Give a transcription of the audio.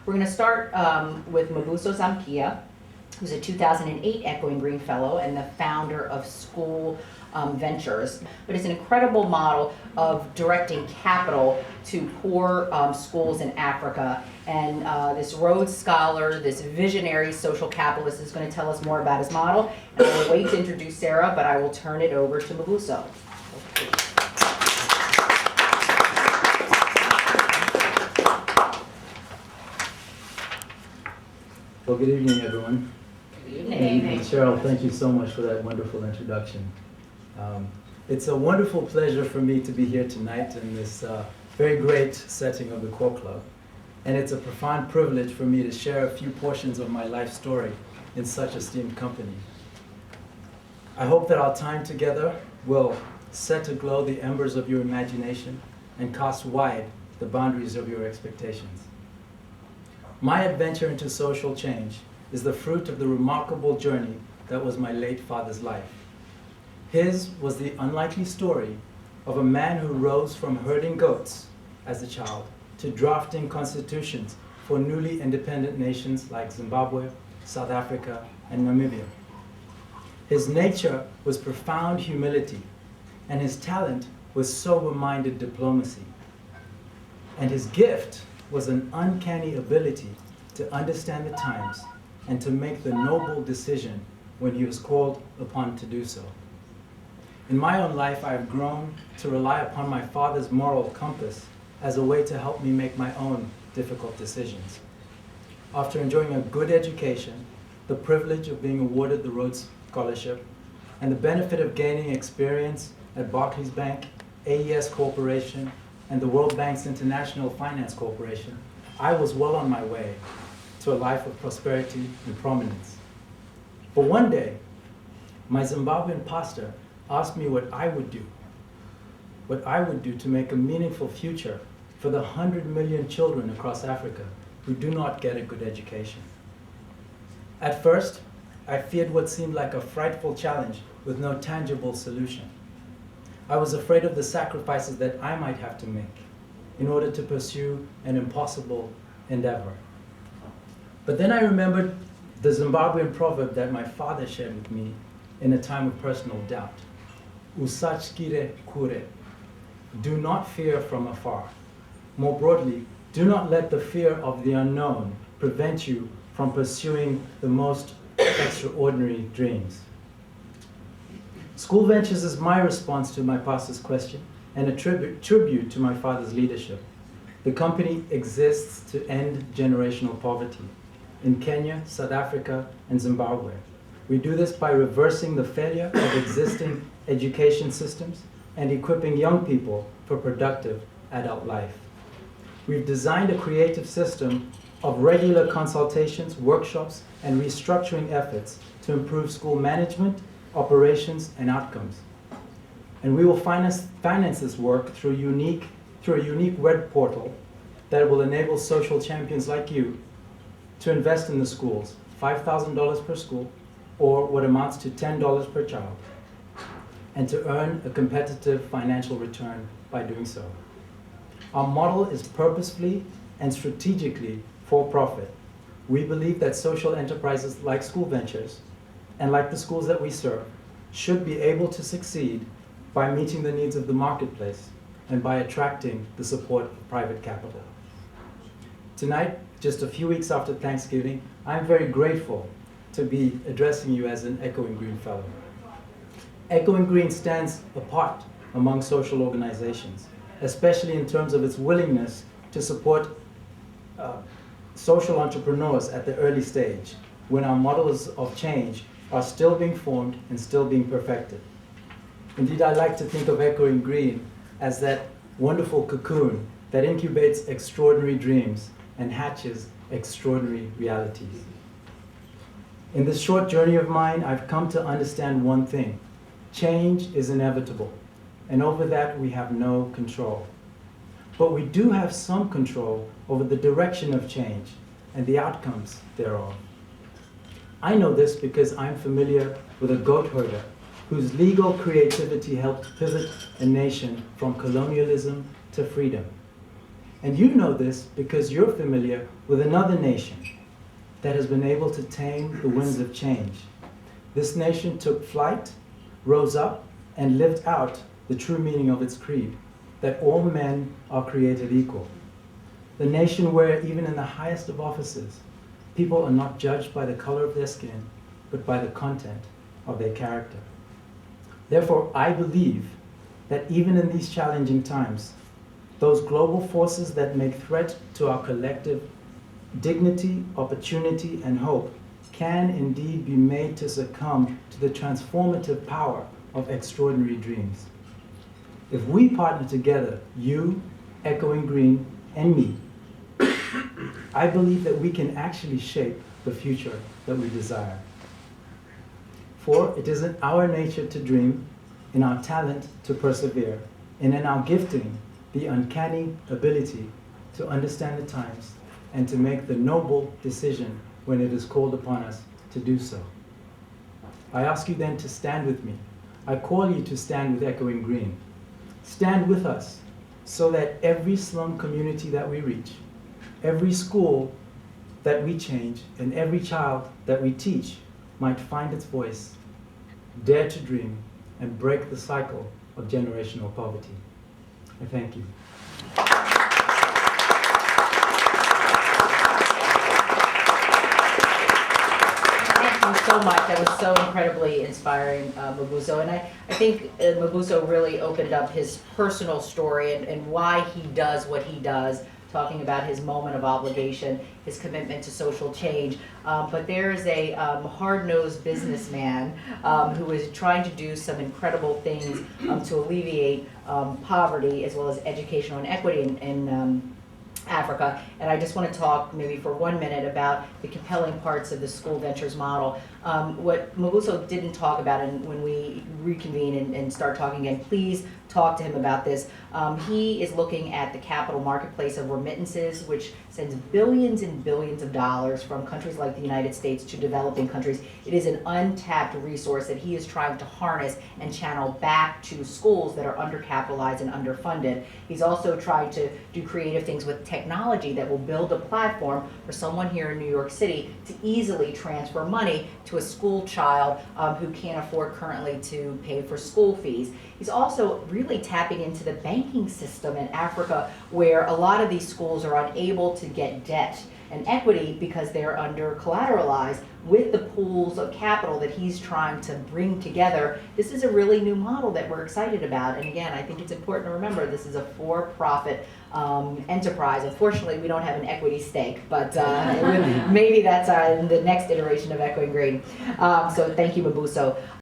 We're going to start with Mubuso Zamchiya, who's a 2008 Echoing Green Fellow and the founder of School Ventures. But it's an incredible model of directing capital to poor schools in Africa. And this Rhodes Scholar, this visionary social capitalist, is going to tell us more about his model. And I will wait to introduce Sarah, but I will turn it over to Mubuso. Well, good evening, everyone. Good evening. And Cheryl, thank you so much for that wonderful introduction. It's a wonderful pleasure for me to be here tonight in this very great setting of the Core Club. And it's a profound privilege for me to share a few portions of my life story in such esteemed company. I hope that our time together will set aglow the embers of your imagination and cast wide the boundaries of your expectations. My adventure into social change is the fruit of the remarkable journey that was my late father's life. His was the unlikely story of a man who rose from herding goats as a child to drafting constitutions for newly independent nations like Zimbabwe, South Africa, and Namibia. His nature was profound humility, and his talent was sober-minded diplomacy. And his gift was an uncanny ability to understand the times and to make the noble decision when he was called upon to do so. In my own life, I have grown to rely upon my father's moral compass as a way to help me make my own difficult decisions. After enjoying a good education, the privilege of being awarded the Rhodes Scholarship, and the benefit of gaining experience at Barclays Bank, AES Corporation, and the World Bank's International Finance Corporation, I was well on my way to a life of prosperity and prominence. But one day, my Zimbabwean pastor asked me what I would do to make a meaningful future for the 100 million children across Africa who do not get a good education. At first, I feared what seemed like a frightful challenge with no tangible solution. I was afraid of the sacrifices that I might have to make in order to pursue an impossible endeavor. But then I remembered the Zimbabwean proverb that my father shared with me in a time of personal doubt. Usachkire kure. Do not fear from afar. More broadly, do not let the fear of the unknown prevent you from pursuing the most extraordinary dreams. School Ventures is my response to my pastor's question and a tribute to my father's leadership. The company exists to end generational poverty in Kenya, South Africa, and Zimbabwe. We do this by reversing the failure of existing education systems and equipping young people for productive adult life. We've designed a creative system of regular consultations, workshops, and restructuring efforts to improve school management, operations, and outcomes. And we will finance this work through a unique web portal that will enable social champions like you to invest in the schools, $5,000 per school, or what amounts to $10 per child, and to earn a competitive financial return by doing so. Our model is purposefully and strategically for profit. We believe that social enterprises like School Ventures and like the schools that we serve should be able to succeed by meeting the needs of the marketplace and by attracting the support of private capital. Tonight, just a few weeks after Thanksgiving, I'm very grateful to be addressing you as an Echoing Green Fellow. Echoing Green stands apart among social organizations, especially in terms of its willingness to support social entrepreneurs at the early stage, when our models of change are still being formed and still being perfected. Indeed, I like to think of Echoing Green as that wonderful cocoon that incubates extraordinary dreams and hatches extraordinary realities. In this short journey of mine, I've come to understand one thing. Change is inevitable, and over that we have no control. But we do have some control over the direction of change and the outcomes thereof. I know this because I'm familiar with a goat herder whose legal creativity helped pivot a nation from colonialism to freedom. And you know this because you're familiar with another nation that has been able to tame the winds of change. This nation took flight, rose up, and lived out the true meaning of its creed, that all men are created equal. The nation where, even in the highest of offices, people are not judged by the color of their skin, but by the content of their character. Therefore, I believe that even in these challenging times, those global forces that make threat to our collective dignity, opportunity, and hope can indeed be made to succumb to the transformative power of extraordinary dreams. If we partner together, you, Echoing Green, and me, I believe that we can actually shape the future that we desire. For it is in our nature to dream, in our talent to persevere, and in our gifting, the uncanny ability to understand the times and to make the noble decision when it is called upon us to do so. I ask you then to stand with me. I call you to stand with Echoing Green. Stand with us so that every slum community that we reach, every school that we change, and every child that we teach might find its voice, dare to dream, and break the cycle of generational poverty. I thank you. Thank you so much. That was so incredibly inspiring, Mubuso. And I think Mubuso really opened up his personal story and why he does what he does, talking about his moment of obligation, his commitment to social change. But there is a hard-nosed businessman who is trying to do some incredible things to alleviate poverty as well as educational inequity in Africa. And I just want to talk maybe for 1 minute about the compelling parts of the school ventures model. What Mubuso didn't talk about, and when we reconvene and start talking again, please talk to him about this. He is looking at the capital marketplace of remittances, which sends billions and billions of dollars from countries like the United States to developing countries. It is an untapped resource that he is trying to harness and channel back to schools that are undercapitalized and underfunded. He's also trying to do creative things with technology that will build a platform for someone here in New York City to easily transfer money to a school child who can't afford currently to pay for school fees. He's also really tapping into the banking system in Africa, where a lot of these schools are unable to get debt and equity because they're under collateralized. With the pools of capital that he's trying to bring together, this is a really new model that we're excited about. And again, I think it's important to remember this is a for-profit enterprise. Unfortunately, we don't have an equity stake, but maybe that's in the next iteration of Echoing Green. So thank you, Mubuso.